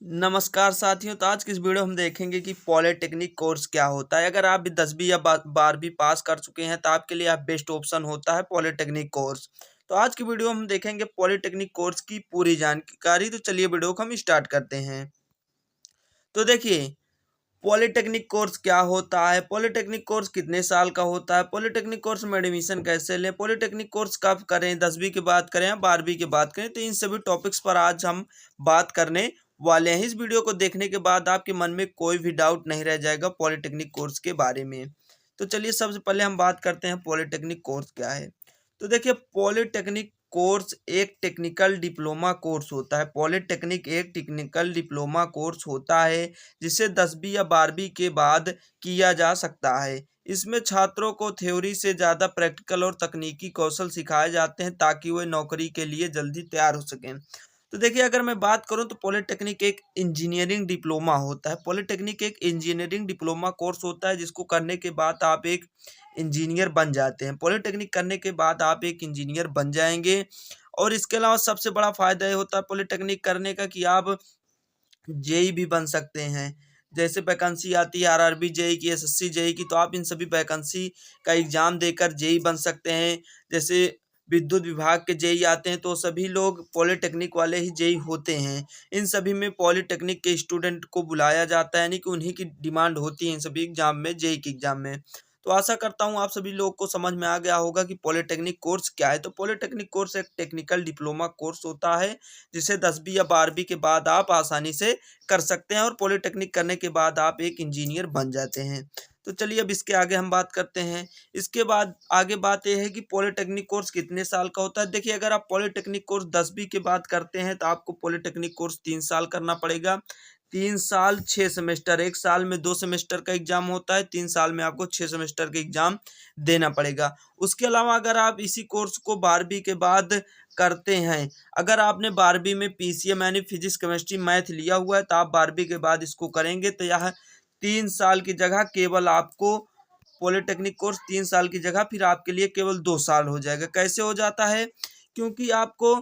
नमस्कार साथियों। तो आज की इस वीडियो हम देखेंगे कि पॉलिटेक्निक कोर्स क्या होता है। अगर आप भी 10वीं या 12वीं पास कर चुके हैं तो आपके लिए आप बेस्ट ऑप्शन होता है पॉलिटेक्निक कोर्स। तो आज की वीडियो हम देखेंगे पॉलिटेक्निक कोर्स की पूरी जानकारी। तो चलिए वीडियो को हम स्टार्ट करते हैं। तो देखिए, पॉलिटेक्निक कोर्स क्या होता है, पॉलिटेक्निक कोर्स कितने साल का होता है, पॉलिटेक्निक कोर्स में एडमिशन कैसे लें, पॉलिटेक्निक कोर्स कब करें, 10वीं की बात करें या 12वीं की बात करें। तो इन सभी टॉपिक्स पर आज हम बात करने वाले हैं। इस वीडियो को देखने के बाद आपके मन में कोई भी डाउट नहीं रह जाएगा पॉलिटेक्निक कोर्स के बारे में। तो चलिए सबसे पहले हम बात करते हैं पॉलिटेक्निक कोर्स क्या है। तो देखिए, पॉलिटेक्निक कोर्स एक टेक्निकल डिप्लोमा कोर्स होता है। पॉलिटेक्निक एक टेक्निकल डिप्लोमा कोर्स होता है जिसे 10वीं या 12वीं के बाद किया जा सकता है। इसमें छात्रों को थ्योरी से ज़्यादा प्रैक्टिकल और तकनीकी कौशल सिखाए जाते हैं ताकि वे नौकरी के लिए जल्दी तैयार हो सकें। तो देखिए, अगर मैं बात करूं तो पॉलिटेक्निक एक इंजीनियरिंग डिप्लोमा होता है। पॉलिटेक्निक एक इंजीनियरिंग डिप्लोमा कोर्स होता है जिसको करने के बाद आप एक इंजीनियर बन जाते हैं। पॉलिटेक्निक करने के बाद आप एक इंजीनियर बन जाएंगे। और इसके अलावा सबसे बड़ा फायदा ये होता है पॉलिटेक्निक करने का कि आप जेई भी बन सकते हैं। जैसे वैकेंसी आती है आरआरबी जेई की, एसएससी जेई की, तो आप इन सभी वैकेंसी का एग्जाम देकर जेई बन सकते हैं। जैसे विद्युत विभाग के जेई आते हैं तो सभी लोग पॉलिटेक्निक वाले ही जेई होते हैं। इन सभी में पॉलिटेक्निक के स्टूडेंट को बुलाया जाता है, यानी कि उन्हीं की डिमांड होती है इन सभी एग्जाम में, जेई के एग्जाम में। तो आशा करता हूँ आप सभी लोगों को समझ में आ गया होगा कि पॉलिटेक्निक कोर्स क्या है। तो पॉलिटेक्निक कोर्स एक टेक्निकल डिप्लोमा कोर्स होता है जिसे 10वीं या 12वीं के बाद आप आसानी से कर सकते हैं और पॉलिटेक्निक करने के बाद आप एक इंजीनियर बन जाते हैं। तो चलिए अब इसके आगे हम बात करते हैं। इसके बाद आगे बात यह है कि पॉलिटेक्निक कोर्स कितने साल का होता है। देखिए, अगर आप पॉलिटेक्निक कोर्स 10वीं के बाद करते हैं तो आपको पॉलिटेक्निक कोर्स 3 साल करना पड़ेगा। 3 साल 6 सेमेस्टर, 1 साल में 2 सेमेस्टर का एग्जाम होता है, 3 साल में आपको 6 सेमेस्टर का एग्जाम देना पड़ेगा। उसके अलावा अगर आप इसी कोर्स को 12वीं के बाद करते हैं, अगर आपने 12वीं में पीसीएम यानी फिजिक्स केमिस्ट्री मैथ लिया हुआ है तो आप 12वीं के बाद इसको करेंगे तो यह 3 साल की जगह केवल आपको पॉलिटेक्निक कोर्स 3 साल की जगह फिर आपके लिए केवल 2 साल हो जाएगा। कैसे हो जाता है? क्योंकि आपको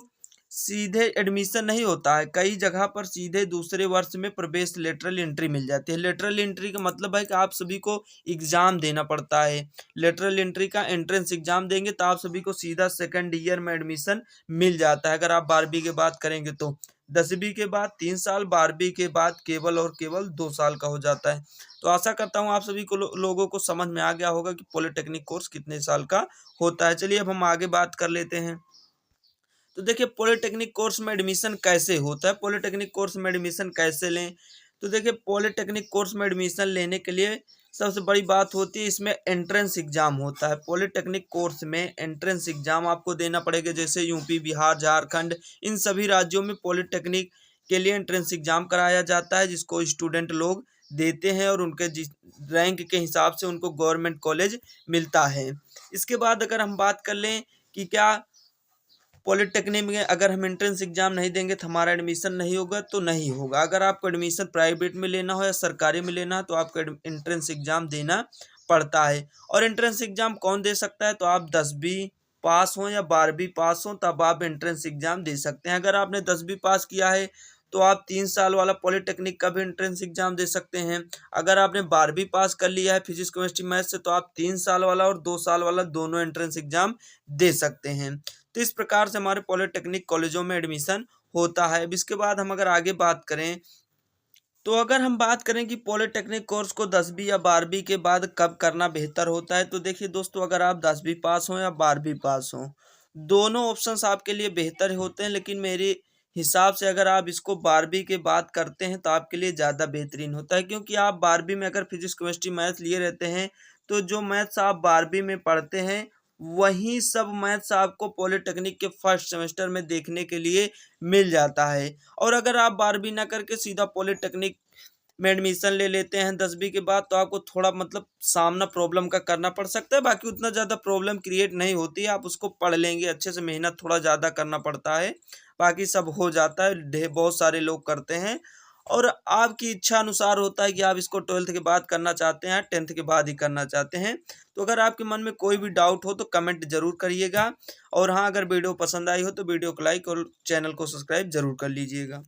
सीधे एडमिशन नहीं होता है, कई जगह पर सीधे दूसरे वर्ष में प्रवेश लेटरल एंट्री मिल जाती है। लेटरल एंट्री का मतलब है कि आप सभी को एग्जाम देना पड़ता है। लेटरल एंट्री का एंट्रेंस एग्जाम देंगे तो आप सभी को सीधा सेकंड ईयर में एडमिशन मिल जाता है अगर आप 12वीं के बाद करेंगे तो। 10वीं के बाद 3 साल, 12वीं के बाद केवल और केवल 2 साल का हो जाता है। तो आशा करता हूँ आप सभी को लोगों को समझ में आ गया होगा कि पॉलिटेक्निक कोर्स कितने साल का होता है। चलिए अब हम आगे बात कर लेते हैं। तो देखिए, पॉलिटेक्निक कोर्स में एडमिशन कैसे होता है, पॉलिटेक्निक कोर्स में एडमिशन कैसे लें। तो देखिए, पॉलिटेक्निक कोर्स में एडमिशन लेने के लिए सबसे बड़ी बात होती है इसमें एंट्रेंस एग्जाम होता है। पॉलिटेक्निक कोर्स में एंट्रेंस एग्जाम आपको देना पड़ेगा। जैसे यूपी, बिहार, झारखंड, इन सभी राज्यों में पॉलिटेक्निक के लिए एंट्रेंस एग्जाम कराया जाता है जिसको स्टूडेंट लोग देते हैं और उनके जिस रैंक के हिसाब से उनको गवर्नमेंट कॉलेज मिलता है। इसके बाद अगर हम बात कर लें कि क्या पॉलिटेक्निक में अगर हम एंट्रेंस एग्जाम नहीं देंगे तो हमारा एडमिशन नहीं होगा, तो नहीं होगा। अगर आपको एडमिशन प्राइवेट में लेना हो या सरकारी में लेना हो तो आपको एंट्रेंस एग्जाम देना पड़ता है। और एंट्रेंस एग्जाम कौन दे सकता है? तो आप 10वीं पास हो या 12वीं पास हो तब आप एंट्रेंस एग्जाम दे सकते हैं। अगर आपने 10वीं पास किया है तो आप 3 साल वाला पॉलिटेक्निक का भी एंट्रेंस एग्जाम दे सकते हैं। अगर आपने 12वीं पास कर लिया है फिजिक्स केमिस्ट्री मैथ से तो आप 3 साल वाला और 2 साल वाला दोनों एंट्रेंस एग्जाम दे सकते हैं। तो इस प्रकार से हमारे पॉलिटेक्निक कॉलेजों में एडमिशन होता है। अब इसके बाद हम अगर आगे बात करें तो अगर हम बात करें कि पॉलिटेक्निक कोर्स को 10वीं या 12वीं के बाद कब करना बेहतर होता है, तो देखिए दोस्तों, अगर आप 10वीं पास हो या 12वीं पास हो, दोनों ऑप्शंस आपके लिए बेहतर होते हैं। लेकिन मेरे हिसाब से अगर आप इसको 12वीं के बाद करते हैं तो आपके लिए ज़्यादा बेहतरीन होता है। क्योंकि आप 12वीं में अगर फिजिक्स केमिस्ट्री मैथ लिए रहते हैं तो जो मैथ्स आप 12वीं में पढ़ते हैं वही सब मैथ्स आपको पॉलिटेक्निक के फर्स्ट सेमेस्टर में देखने के लिए मिल जाता है। और अगर आप 12वीं ना करके सीधा पॉलिटेक्निक में एडमिशन ले लेते हैं 10वीं के बाद तो आपको थोड़ा मतलब सामना प्रॉब्लम का करना पड़ सकता है। बाकी उतना ज़्यादा प्रॉब्लम क्रिएट नहीं होती है, आप उसको पढ़ लेंगे अच्छे से, मेहनत थोड़ा ज़्यादा करना पड़ता है, बाकी सब हो जाता है। बहुत सारे लोग करते हैं और आपकी इच्छा अनुसार होता है कि आप इसको 12th के बाद करना चाहते हैं, 10th के बाद ही करना चाहते हैं। तो अगर आपके मन में कोई भी डाउट हो तो कमेंट जरूर करिएगा। और हाँ, अगर वीडियो पसंद आई हो तो वीडियो को लाइक और चैनल को सब्सक्राइब जरूर कर लीजिएगा।